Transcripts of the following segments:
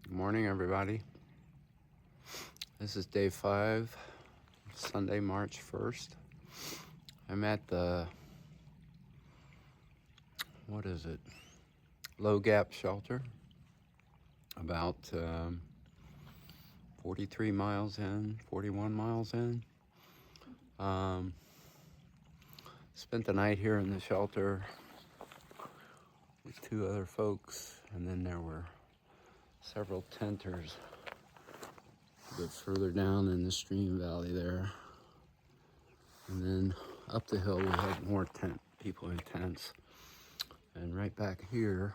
Good morning, everybody. This is day 5, Sunday, March 1st. I'm at the, Low Gap shelter, about 43 miles in, 41 miles in. Spent the night here in the shelter with 2 other folks, and then there were several tenters a bit further down in the stream valley there. And then up the hill we had more people in tents. And right back here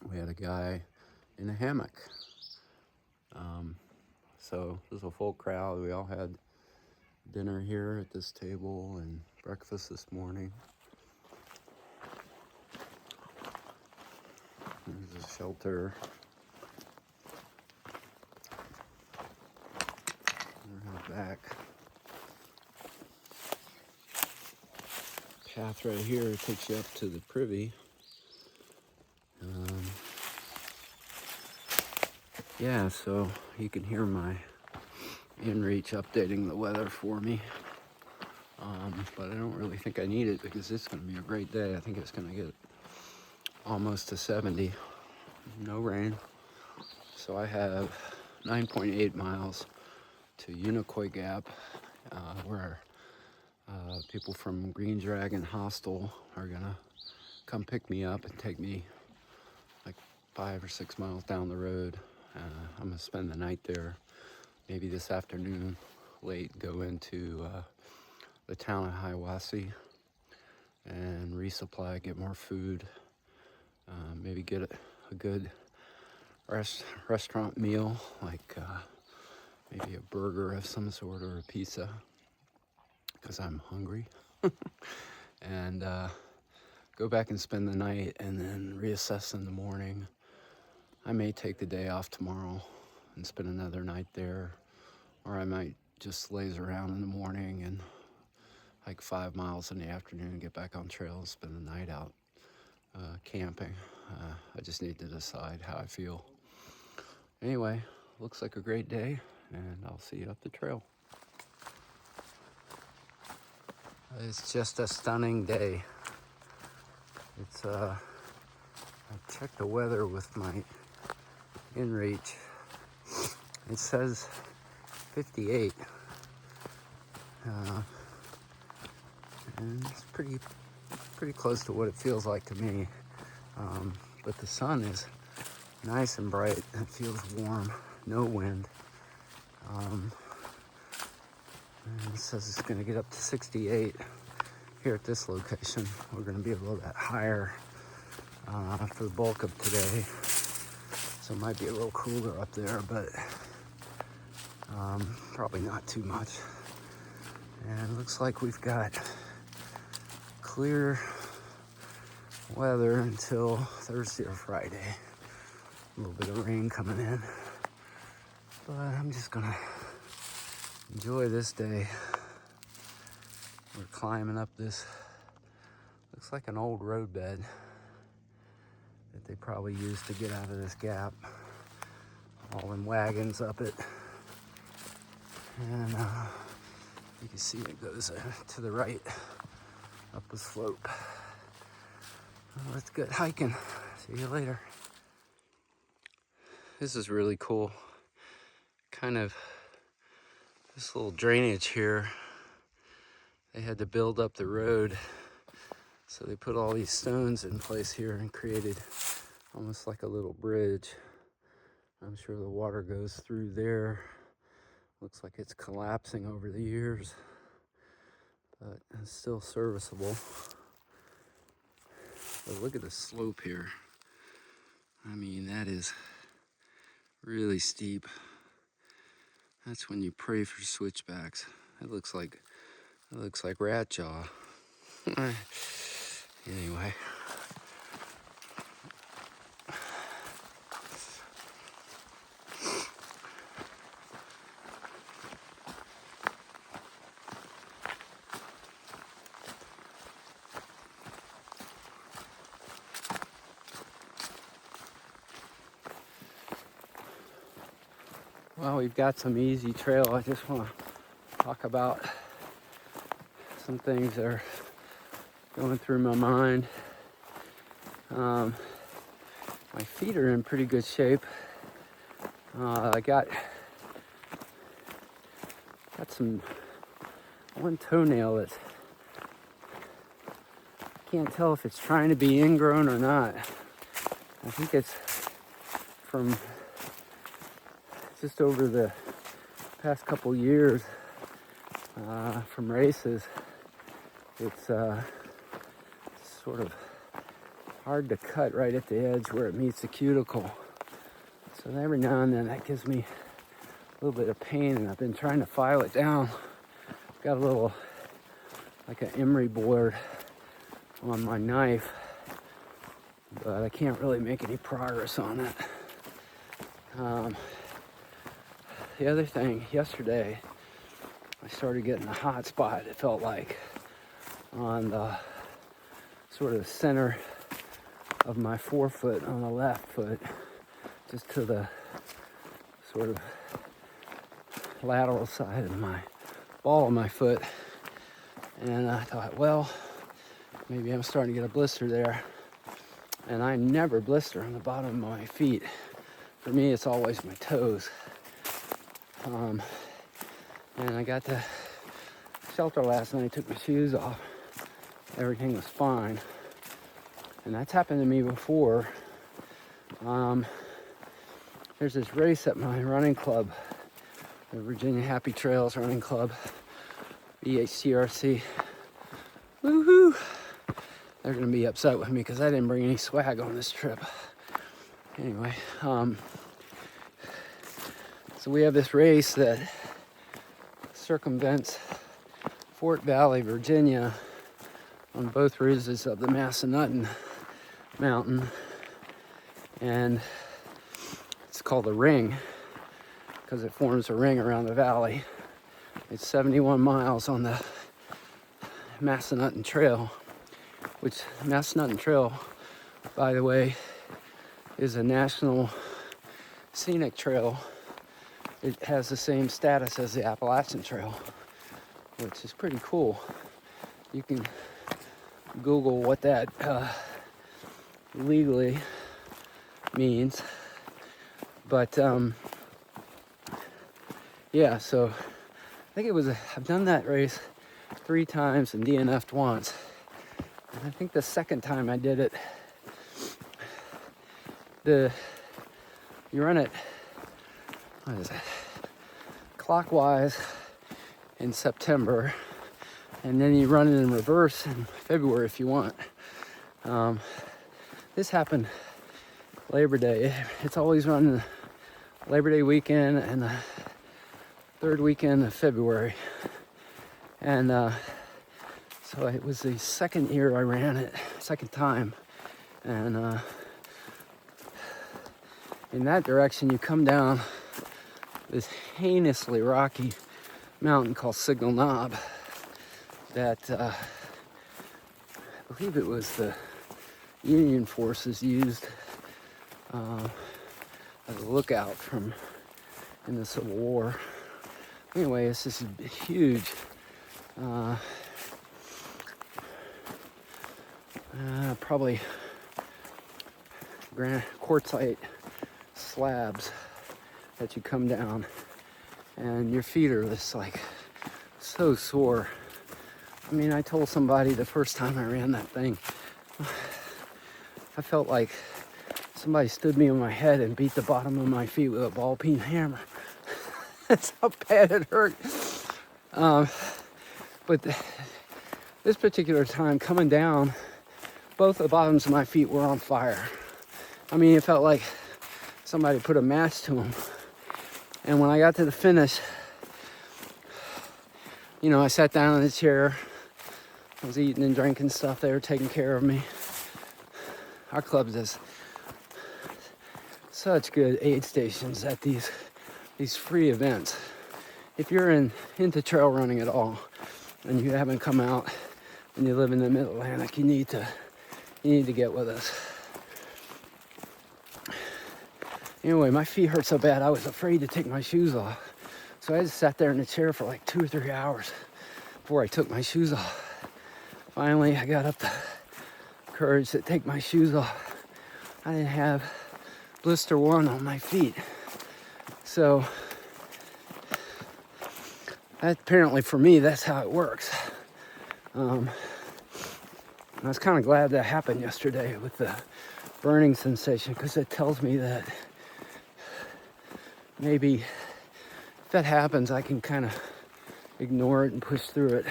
we had a guy in a hammock. So it was a full crowd. We all had dinner here at this table and breakfast this morning. There's a shelter. We're back. Path right here takes you up to the privy. Yeah, so you can hear my inReach updating the weather for me. But I don't really think I need it because it's going to be a great day. I think it's going to get almost to 70. No rain. So I have 9.8 miles to Unicoi Gap, where people from Green Dragon Hostel are going to come pick me up and take me like 5 or 6 miles down the road. I'm going to spend the night there. Maybe this afternoon, late, go into the town of Hiawassee and resupply, get more food, maybe get a good restaurant meal, like maybe a burger of some sort or a pizza, because I'm hungry. And go back and spend the night and then reassess in the morning. I may take the day off tomorrow and spend another night there, or I might just laze around in the morning and hike 5 miles in the afternoon and get back on trail and spend the night out camping. I just need to decide how I feel. Anyway, looks like a great day, and I'll see you up the trail. It's just a stunning day. It's I checked the weather with my inReach. It says 58. And it's pretty close to what it feels like to me. But the sun is nice and bright and it feels warm, no wind. And it says it's going to get up to 68 here at this location. We're going to be a little bit higher for the bulk of today. So it might be a little cooler up there, but probably not too much. And it looks like we've got clear weather until Thursday or Friday. A little bit of rain coming in. But I'm just gonna enjoy this day. We're climbing up this, looks like an old roadbed that they probably used to get out of this gap. All in wagons up it. And you can see it goes to the right up the slope. Well, let's get hiking. See you later. This is really cool. Kind of this little drainage here. They had to build up the road, so they put all these stones in place here and created almost like a little bridge. I'm sure the water goes through there. Looks like it's collapsing over the years, but it's still serviceable. But look at the slope here. I mean, that is really steep. That's when you pray for switchbacks. It looks like rat jaw. Anyway. Well, we've got some easy trail. I just want to talk about some things that are going through my mind. My feet are in pretty good shape. I got some one toenail that I can't tell if it's trying to be ingrown or not. I think it's from just over the past couple years from races. It's sort of hard to cut right at the edge where it meets the cuticle. So every now and then that gives me a little bit of pain, and I've been trying to file it down. Got a little, like an emery board on my knife, but I can't really make any progress on it. The other thing, yesterday, I started getting a hot spot, it felt like, on the sort of center of my forefoot on the left foot, just to the sort of lateral side of my ball of my foot. And I thought, well, maybe I'm starting to get a blister there. And I never blister on the bottom of my feet. For me, it's always my toes. And I got to shelter last night, took my shoes off. Everything was fine. And that's happened to me before. There's this race at my running club, the Virginia Happy Trails Running Club, VHTRC. Woohoo! They're gonna be upset with me because I didn't bring any swag on this trip. Anyway, so we have this race that circumvents Fort Valley, Virginia, on both ridges of the Massanutten Mountain, and it's called the Ring because it forms a ring around the valley. It's 71 miles on the Massanutten Trail, which Massanutten Trail, by the way, is a national scenic trail. It has the same status as the Appalachian Trail, which is pretty cool. You can Google what that legally means. But yeah, so I think I've done that race 3 times and DNF'd once. And I think the second time I did it, you run it, what is it, clockwise in September, and then you run it in reverse in February if you want. This happened Labor Day. It's always run the Labor Day weekend and the third weekend of February. And so it was the second year I ran it, second time. And in that direction, you come down this heinously rocky mountain called Signal Knob that I believe it was the Union forces used as a lookout from in the Civil War. Anyway, it's this huge probably quartzite slabs that you come down, and your feet are just like so sore. I mean, I told somebody the first time I ran that thing, I felt like somebody stood me on my head and beat the bottom of my feet with a ball-peen hammer. That's how bad it hurt. But this particular time, coming down, both the bottoms of my feet were on fire. I mean, it felt like somebody put a match to them. And when I got to the finish, you know, I sat down in the chair. I was eating and drinking stuff. They were taking care of me. Our club does such good aid stations at these free events. If you're into trail running at all, and you haven't come out, and you live in the Mid-Atlantic, you need to get with us. Anyway, my feet hurt so bad I was afraid to take my shoes off. So I just sat there in the chair for like 2 or 3 hours before I took my shoes off. Finally, I got up the courage to take my shoes off. I didn't have blister 1 on my feet. So apparently for me, that's how it works. I was kind of glad that happened yesterday with the burning sensation, because it tells me that maybe if that happens, I can kind of ignore it and push through it.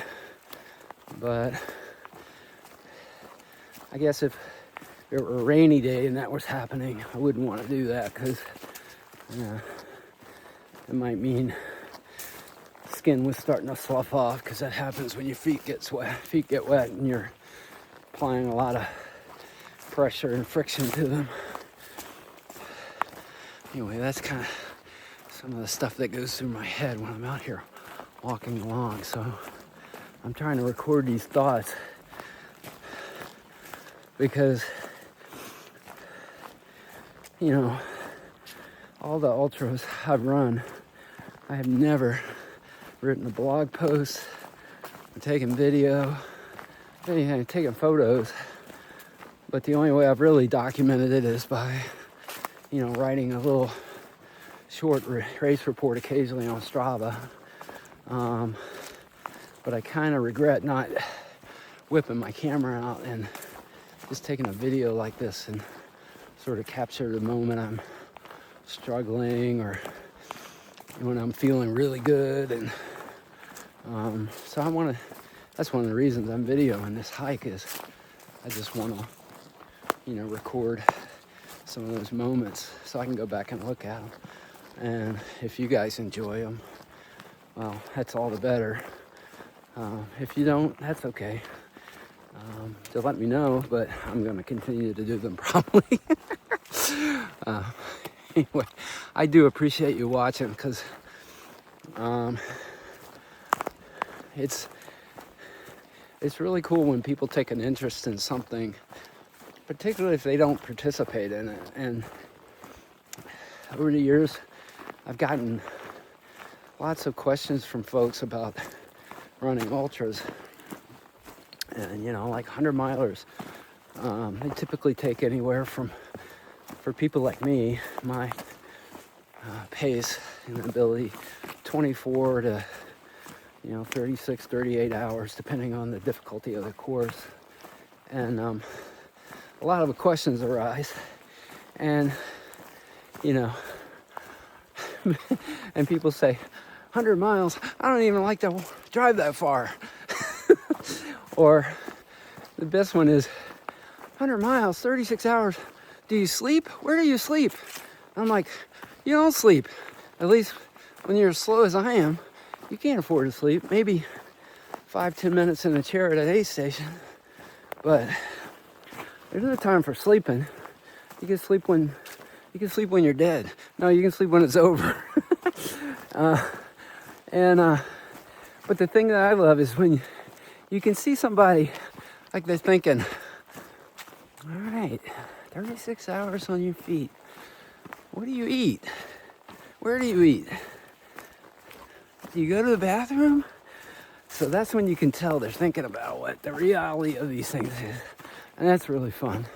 But I guess if it were a rainy day and that was happening, I wouldn't want to do that, because it might mean skin was starting to slough off, because that happens when your feet get wet and you're applying a lot of pressure and friction to them. Anyway, that's kind of some of the stuff that goes through my head when I'm out here walking along. So I'm trying to record these thoughts because, you know, all the ultras I've run, I have never written a blog post, taken video, taken photos, but the only way I've really documented it is by, you know, writing a little short race report occasionally on Strava. But I kind of regret not whipping my camera out and just taking a video like this and sort of capture the moment I'm struggling or when I'm feeling really good. And so I want to, that's one of the reasons I'm videoing this hike, is I just want to, you know, record some of those moments so I can go back and look at them. And if you guys enjoy them, well, that's all the better. If you don't, that's okay. Just let me know, but I'm going to continue to do them probably. Anyway, I do appreciate you watching, because it's really cool when people take an interest in something, particularly if they don't participate in it. And over the years, I've gotten lots of questions from folks about running ultras. And, you know, like 100 milers, they typically take anywhere from, for people like me, my pace and ability, 24 to, you know, 36, 38 hours, depending on the difficulty of the course. And a lot of the questions arise, and, you know, and people say, 100 miles, I don't even like to drive that far. Or the best one is 100 miles, 36 hours. Do you sleep? Where do you sleep? I'm like, you don't sleep. At least when you're as slow as I am, you can't afford to sleep. Maybe 5-10 minutes in a chair at an aid station. But there's no time for sleeping. You can sleep when you're dead. No, you can sleep when it's over. But the thing that I love is when you can see somebody like they're thinking, all right, 36 hours on your feet. What do you eat? Where do you eat? Do you go to the bathroom? So that's when you can tell they're thinking about what the reality of these things is. And that's really fun.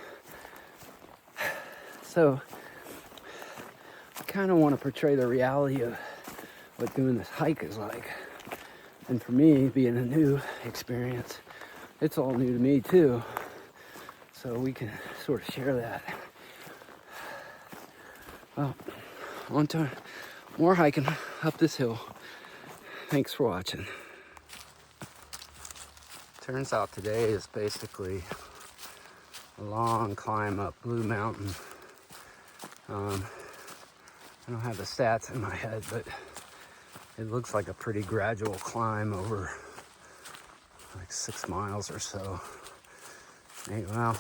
So I kind of want to portray the reality of what doing this hike is like. And for me, being a new experience, it's all new to me too. So we can sort of share that. Well, on to more hiking up this hill. Thanks for watching. Turns out today is basically a long climb up Blue Mountain. I don't have the stats in my head, but it looks like a pretty gradual climb over like 6 miles or so. Well,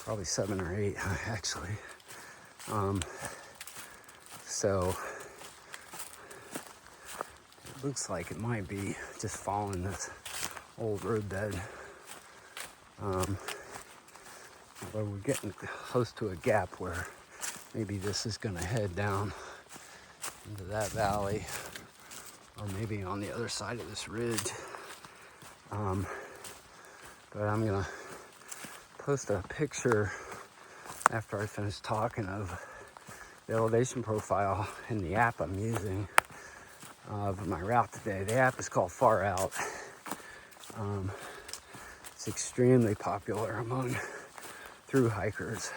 probably 7 or 8 actually. So it looks like it might be just following this old roadbed. But we're getting close to a gap where maybe this is gonna head down into that valley, or maybe on the other side of this ridge. But I'm gonna post a picture after I finish talking of the elevation profile in the app I'm using of my route today. The app is called Far Out. It's extremely popular among thru hikers.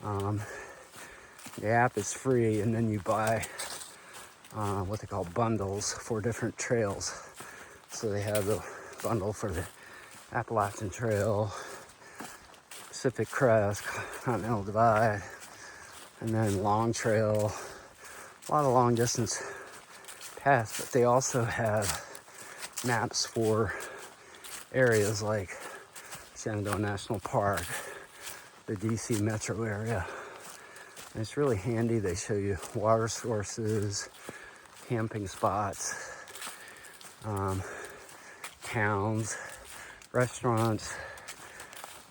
The app is free, and then you buy what they call bundles for different trails. So they have the bundle for the Appalachian Trail, Pacific Crest, Continental Divide, and then Long Trail, a lot of long distance paths, but they also have maps for areas like Shenandoah National Park, the DC metro area. And it's really handy. They show you water sources, camping spots, towns, restaurants,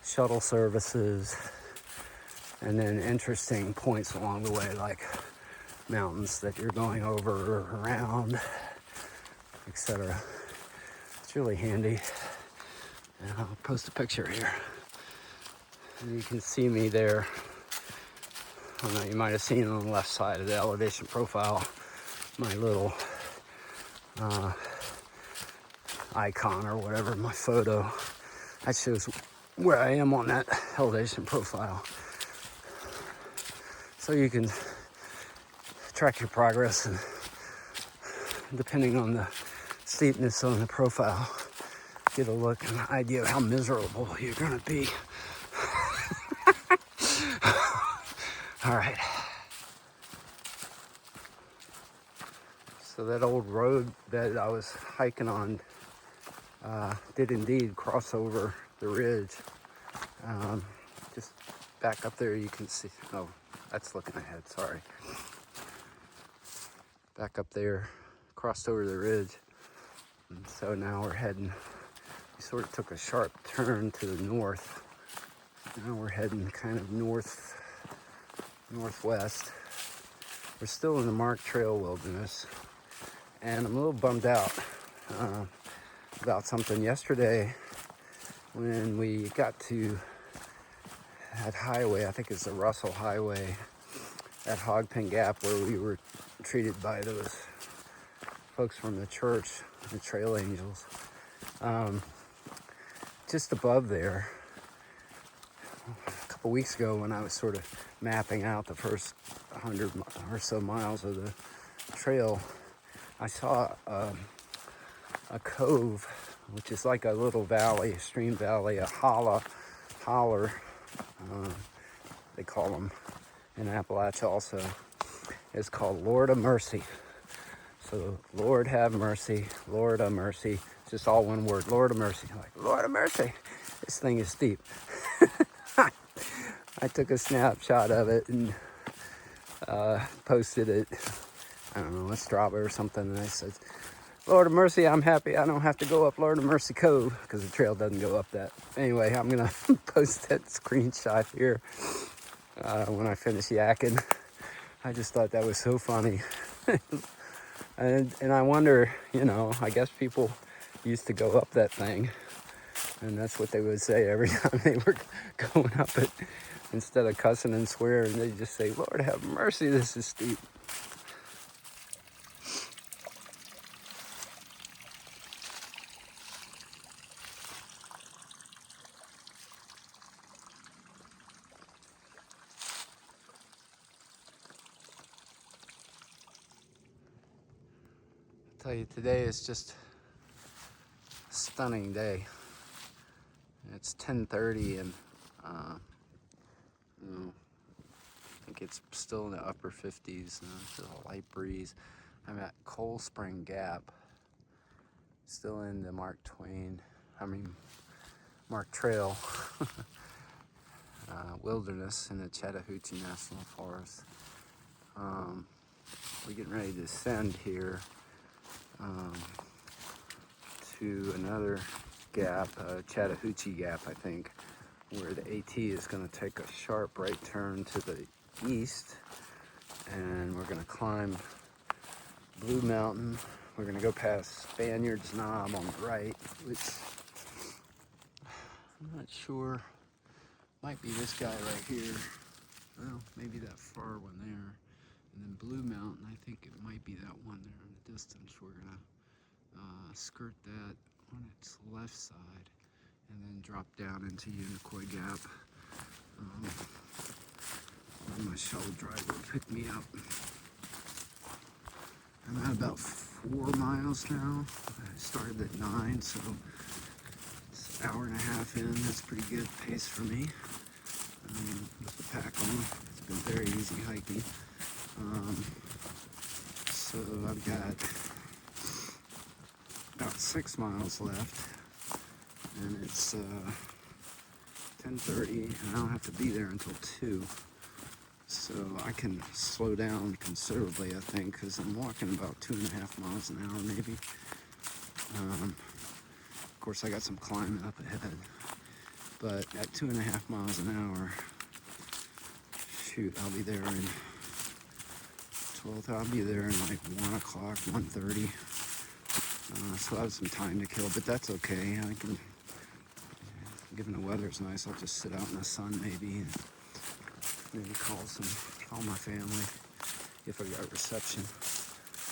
shuttle services, and then interesting points along the way, like mountains that you're going over or around, etc. It's really handy. And I'll post a picture here. And you can see me there. I don't know, you might have seen on the left side of the elevation profile, my little icon or whatever, my photo. That shows where I am on that elevation profile. So you can track your progress, and depending on the steepness on the profile, get a look and an idea of how miserable you're gonna be. All right. So that old road that I was hiking on did indeed cross over the ridge. Just back up there, you can see. Oh, that's looking ahead. Sorry. Back up there, crossed over the ridge. And so now we're heading. We sort of took a sharp turn to the north. Now we're heading kind of northwest. We're still in the Mark Trail wilderness, and I'm a little bummed out about something. Yesterday when we got to that highway, I think it's the Russell Highway at Hogpen Gap, where we were treated by those folks from the church, the Trail Angels. Just above there, a couple weeks ago, when I was sort of mapping out the first 100 or so miles of the trail, I saw a cove, which is like a little valley, a stream valley, a holler, they call them in Appalachia also. It's called Lord of Mercy. So Lord have mercy, Lord of mercy. It's just all one word, Lord of mercy. Like, Lord of mercy, this thing is steep. I took a snapshot of it and posted it, I don't know, a Strava or something, and I said, Lord of mercy, I'm happy I don't have to go up Lord of Mercy Cove, because the trail doesn't go up that. Anyway, I'm gonna post that screenshot here when I finish yakking. I just thought that was so funny. and I wonder, you know, I guess people used to go up that thing, and that's what they would say every time they were going up it. Instead of cussing and swearing, they just say, Lord have mercy, this is steep. I'll tell you, today is just a stunning day. It's 10:30, and you know, I think it's still in the upper 50s. There's a light breeze. I'm at Cold Spring Gap, still in the Mark Trail wilderness in the Chattahoochee National Forest. We're getting ready to ascend here to another gap, Chattahoochee Gap, I think, where the AT is going to take a sharp right turn to the east, and we're gonna climb Blue Mountain. We're gonna go past Spaniard's Knob on the right, which I'm not sure, might be this guy right here. Well, maybe that far one there. And then Blue Mountain, I think it might be that one there in the distance. We're gonna skirt that on its left side and then drop down into Unicoi Gap. My shuttle driver will pick me up. I'm at about 4 miles now. I started at 9, so it's an hour and a half in. That's pretty good pace for me. With the pack on, it's been very easy hiking. So I've got about 6 miles left, and it's 10:30, and I don't have to be there until 2. So I can slow down considerably, I think, because I'm walking about 2.5 miles an hour, maybe. Of course, I got some climbing up ahead, but at 2.5 miles an hour, shoot, I'll be there in 12. I'll be there in like 1 o'clock, 1:30. So I have some time to kill, but that's okay. I can, given the weather's nice, I'll just sit out in the sun maybe. Maybe call my family if I got reception.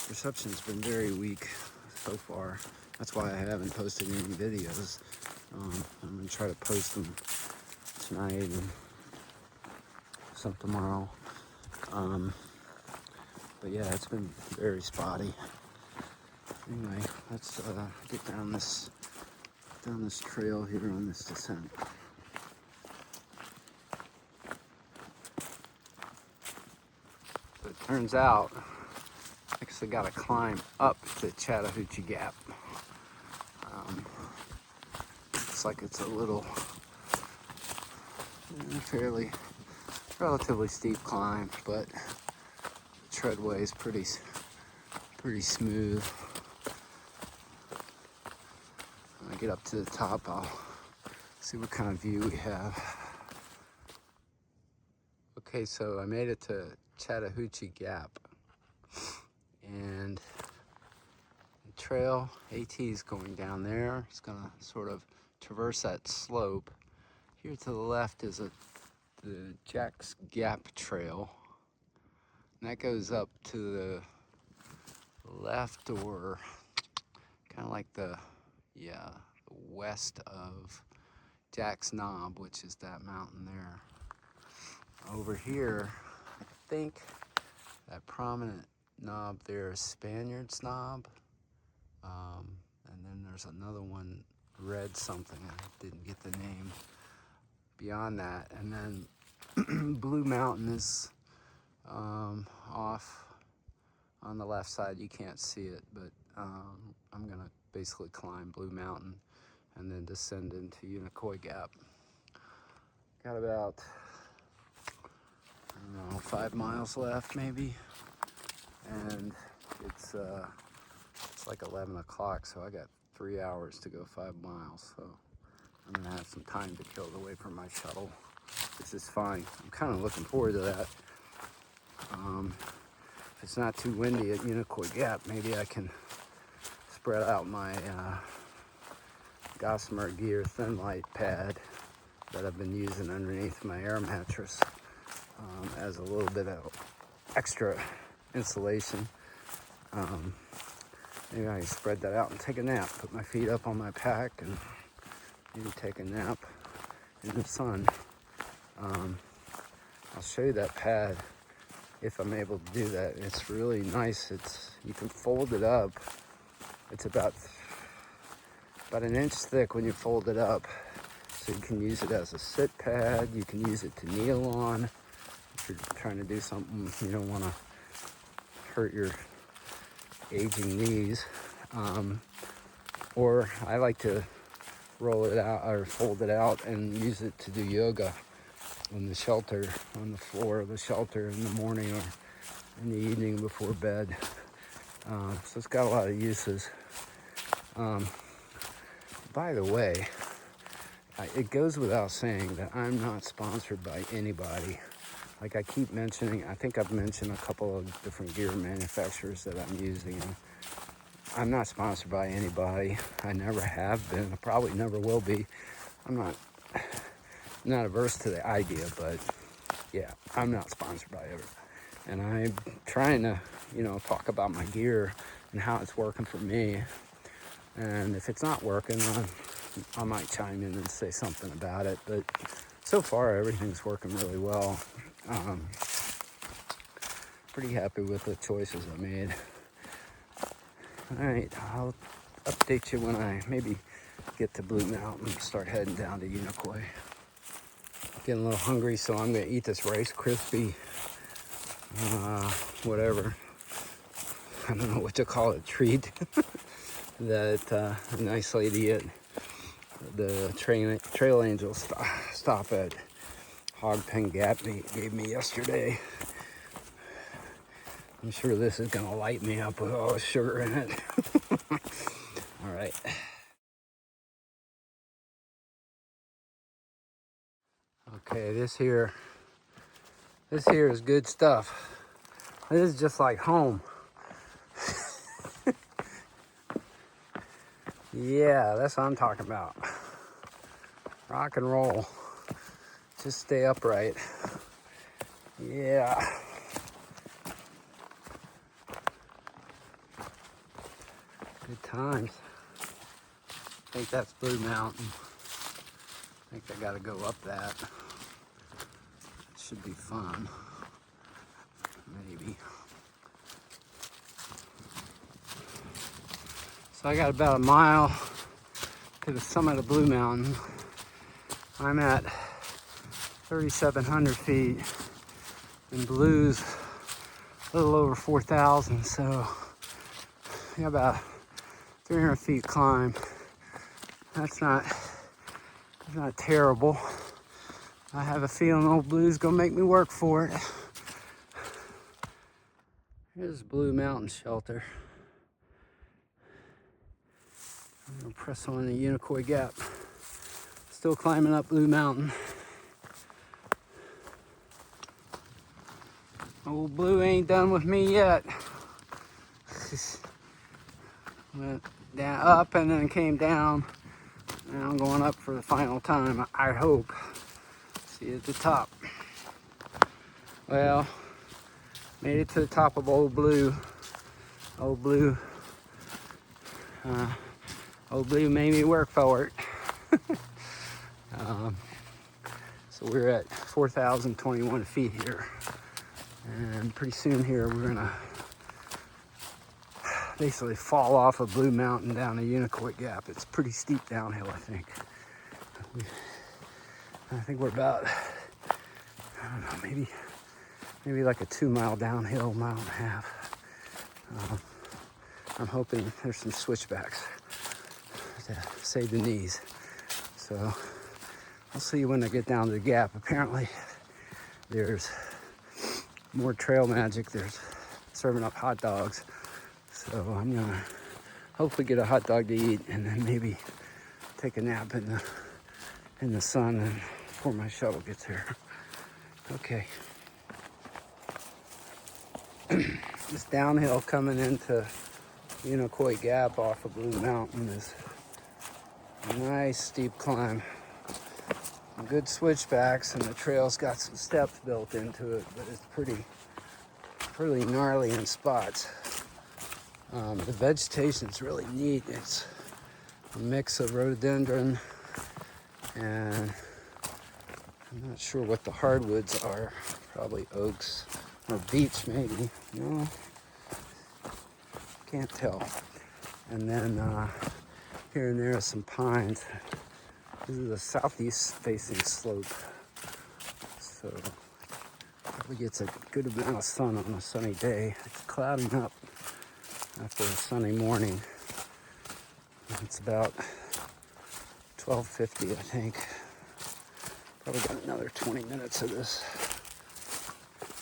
Reception's been very weak so far. That's why I haven't posted any videos. I'm gonna try to post them tonight and some tomorrow. But yeah, it's been very spotty. Anyway, let's get down this trail here on this descent. It turns out I actually got to climb up the Chattahoochee Gap. Looks like it's a little, fairly, relatively steep climb, but the treadway is pretty smooth. When I get up to the top, I'll see what kind of view we have. Okay, so I made it to Chattahoochee Gap, and the trail AT is going down there. It's gonna sort of traverse that slope. Here to the left is the Jack's Gap Trail, and that goes up to the left, or kind of like the west of Jack's Knob, which is that mountain there. Over here, I think that prominent knob there is Spaniard's Knob, and then there's another one, red something, I didn't get the name beyond that, and then Blue Mountain is off on the left side. You can't see it, but I'm gonna basically climb Blue Mountain and then descend into Unicoi Gap. Got about, I don't know, 5 miles left maybe, and it's like 11 o'clock, so I got 3 hours to go 5 miles, so I'm gonna have some time to kill to wait for my shuttle, which is fine. I'm kind of looking forward to that. If it's not too windy at Unicoi Gap, maybe I can spread out my Gossamer Gear Thin Light pad that I've been using underneath my air mattress as a little bit of extra insulation. Maybe I can spread that out and take a nap, put my feet up on my pack and maybe take a nap in the sun. I'll show you that pad if I'm able to do that. It's really nice. You can fold it up. It's about an inch thick when you fold it up. So you can use it as a sit pad. You can use it to kneel on if you're trying to do something you don't want to hurt your aging knees. Or I like to roll it out or fold it out and use it to do yoga in the shelter, on the floor of the shelter in the morning or in the evening before bed. So it's got a lot of uses. By the way, it goes without saying that I'm not sponsored by anybody. like I keep mentioning, I think I've mentioned a couple of different gear manufacturers that I'm using. And I'm not sponsored by anybody. I never have been. I probably never will be. I'm not averse to the idea, but yeah, I'm not sponsored by it. And I'm trying to, talk about my gear and how it's working for me. And if it's not working, I might chime in and say something about it. But so far, everything's working really well. Pretty happy with the choices I made. All right, I'll update you when I maybe get to Blue Mountain and start heading down to Unicoi. Getting a little hungry, so I'm gonna eat this Rice Krispie, whatever. I don't know what to call it, treat that a nice lady at the Trail Angel stop at Hogpen Gap gave me yesterday. I'm sure this is gonna light me up with all the sugar in it. All right. Okay, this here is good stuff. This is just like home. Yeah, that's what I'm talking about. Rock and roll. Just stay upright. Yeah. Good times. I think that's Blue Mountain. I think I gotta go up that. It should be fun. Maybe. So I got about a mile to the summit of Blue Mountain. I'm at 3,700 feet, and Blue's a little over 4,000, so I got about 300 feet climb. That's not terrible. I have a feeling old Blue's gonna make me work for it. Here's Blue Mountain Shelter. I'm gonna press on the Unicoi Gap. Still climbing up Blue Mountain. Old Blue ain't done with me yet. Went down, up and then came down. Now I'm going up for the final time, I hope. See you at the top. Well, made it to the top of Old Blue. Old Blue made me work for it. So we're at 4,021 feet here. And pretty soon here we're gonna basically fall off of Blue Mountain down to Unicoi Gap. It's pretty steep downhill, I think. I think we're about, I don't know, maybe like a 2 mile downhill, mile and a half. I'm hoping there's some switchbacks to save the knees. So I'll see you when I get down to the gap. Apparently there's more trail magic. There's serving up hot dogs. So I'm gonna hopefully get a hot dog to eat and then maybe take a nap in the sun and before my shuttle gets here. Okay. This downhill coming into Unicoi Gap off of Blue Mountain is a nice steep climb. Good switchbacks, and the trail's got some steps built into it, but it's pretty gnarly in spots. The vegetation's really neat. It's a mix of rhododendron and I'm not sure what the hardwoods are. Probably oaks or beech, maybe. No, can't tell. And then here and there are some pines. This is a southeast facing slope, so probably gets a good amount of sun on a sunny day. It's clouding up after a sunny morning. It's about 12:50, I think. Probably got another 20 minutes of this.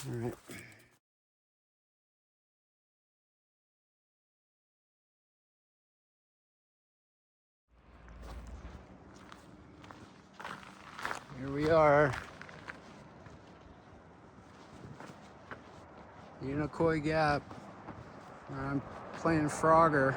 All right. Here we are. Unicoi Gap. I'm playing Frogger.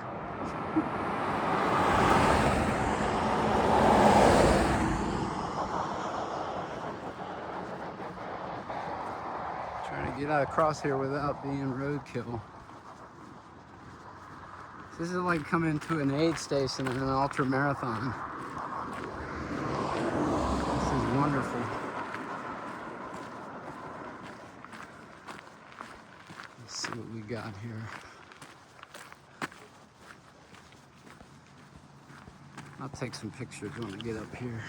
Trying to get out across here without being roadkill. This is like coming to an aid station in an ultra marathon. This is wonderful. Let's see what we got here. I'll take some pictures when I get up here.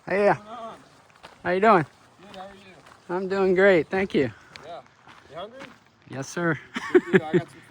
Hey, how you doing? Good, how are you? I'm doing great, thank you. Yeah. You hungry? Yes, sir. Good deal. I got some